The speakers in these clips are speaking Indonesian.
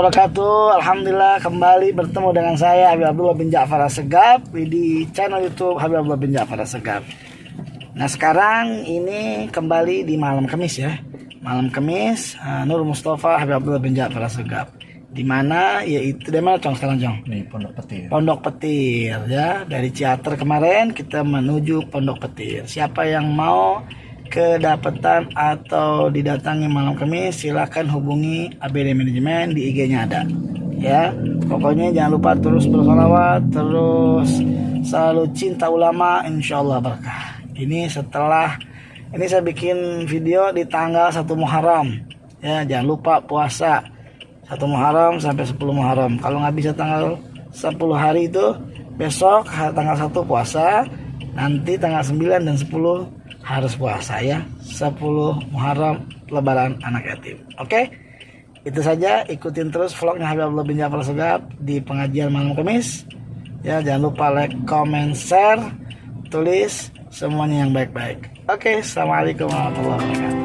wabarakatuh. Alhamdulillah kembali bertemu dengan saya Habib Abdullah bin Ja'far Assegaf di channel YouTube Habib Abdullah bin Ja'far Assegaf. Nah sekarang ini kembali di malam Kamis ya. Malam Kamis Nur Mustafa Habib Abdullah bin Ja'far Assegaf. Di mana yaitu di mana Cong sekarang Cong? Di Pondok Petir. Pondok Petir ya. Dari Ciater kemarin kita menuju Pondok Petir. Siapa yang mau kedapatan atau didatangi malam Kamis, silahkan hubungi ABD Manajemen, di IG-nya ada ya. Pokoknya jangan lupa terus bersolawat, terus selalu cinta ulama, insyaallah berkah. Ini setelah ini saya bikin video di tanggal 1 Muharram ya, jangan lupa puasa 1 Muharram sampai 10 Muharram. Kalau nggak bisa tanggal 10 hari itu, besok tanggal 1 puasa, nanti tanggal 9 dan 10 harus puasa ya. 10 Muharram lebaran anak yatim. Oke? Itu saja, ikutin terus vlognya Habib Abdullah bin Ja'far Assegaf di pengajian malam Kamis. Ya, jangan lupa like, comment, share, tulis semuanya yang baik-baik. Oke, assalamualaikum warahmatullahi wabarakatuh.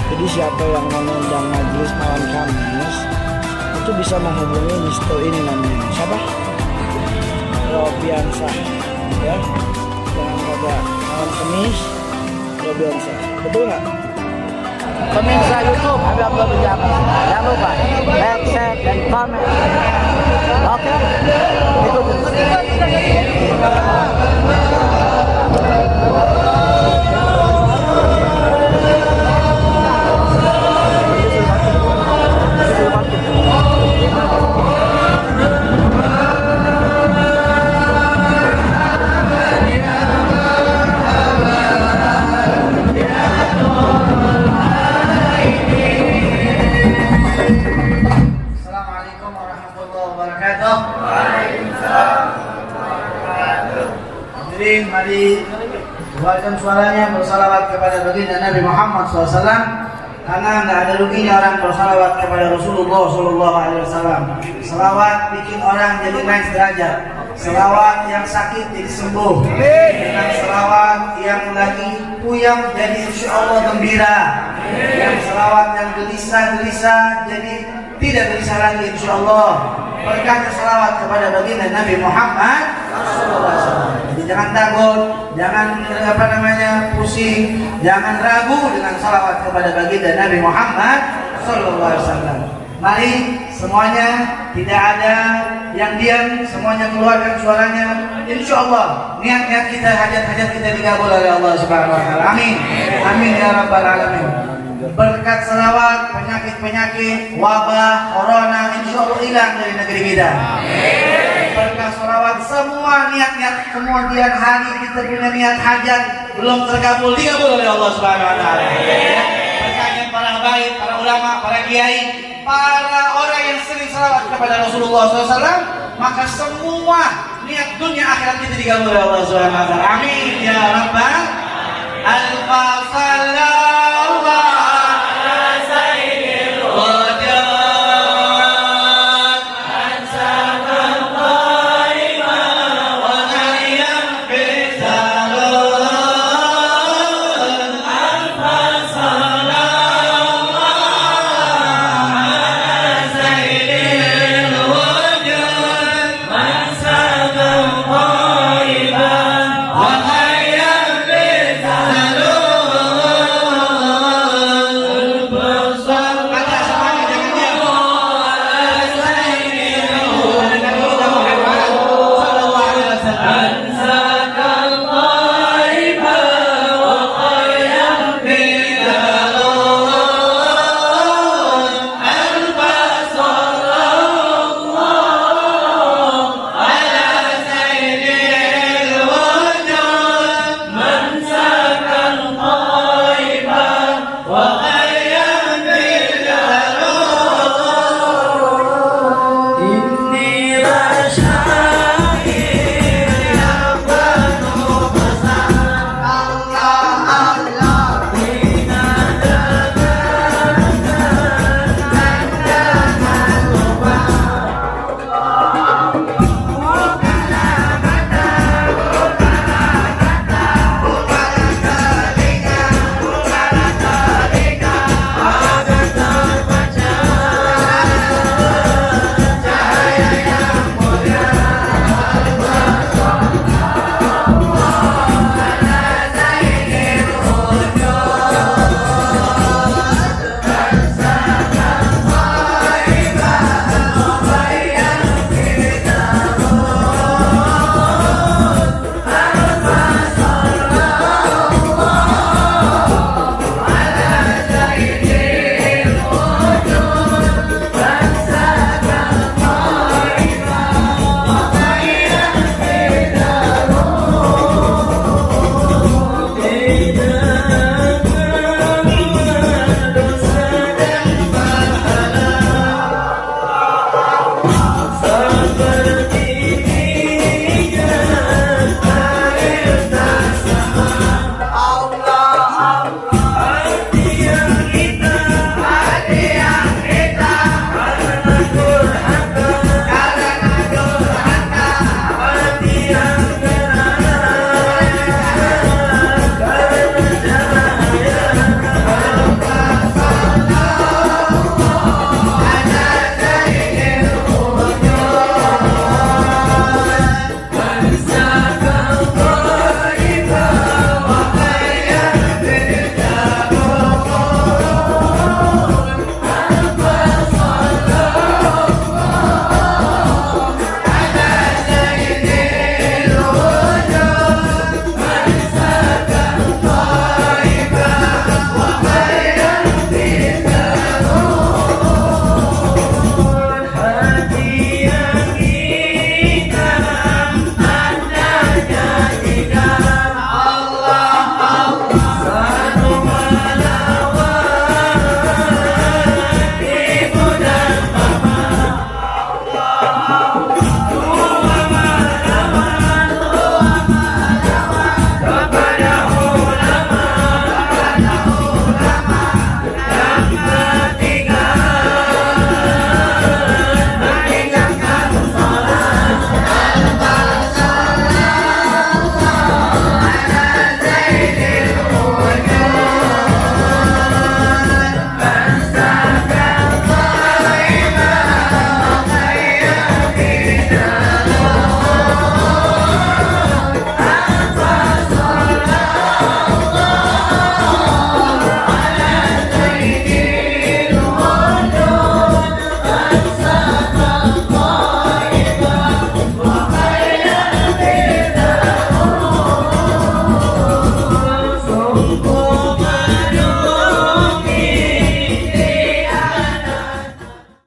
Jadi siapa yang mengundang majelis malam Kamis itu bisa menghubungi Mister ini namanya siapa? Robiansah ya. Jangan pada malam Kamis Robiansah. Betul nggak? Pemirsa YouTube Habib Abdullah bin Ja'far, jangan lupa like, share, dan komen. Oke? Mari keluarkan suaranya bersalawat kepada baginda Nabi Muhammad SAW, karena nggak ada ruginya orang bersalawat kepada Rasulullah SAW. Salawat bikin orang jadi naik derajat. Salawat yang sakit jadi sembuh. Dengan salawat yang lagi puyeng jadi insya Allah gembira. Yang salawat yang gelisah jadi tidak gelisah lagi insya Allah. Berkatnya salawat kepada baginda Nabi Muhammad SAW. Jadi jangan takut, jangan pusing, jangan ragu dengan salawat kepada baginda Nabi Muhammad SAW. Mari semuanya, tidak ada yang diam, semuanya keluarkan suaranya. Insya Allah niat-niat kita, hajat-hajat kita dikabul oleh Allah Subhanahu Wa Taala. Amin, amin ya rabbal alamin. Berkat salawat, penyakit-penyakit, wabah, corona insya Allah hilang dari negeri kita. Berkat salawat, semua niat-niat kemudian hari kita punya niat hajat belum terkabul, dikabul oleh Allah Subhanahu Wa Taala. Berkatnya para habaib, para ulama, para kiai, para orang yang sering salawat kepada Rasulullah SAW, maka semua niat dunia akhirat kita dikabul oleh Allah Subhanahu Wa Taala. Amin ya rabbal alamin.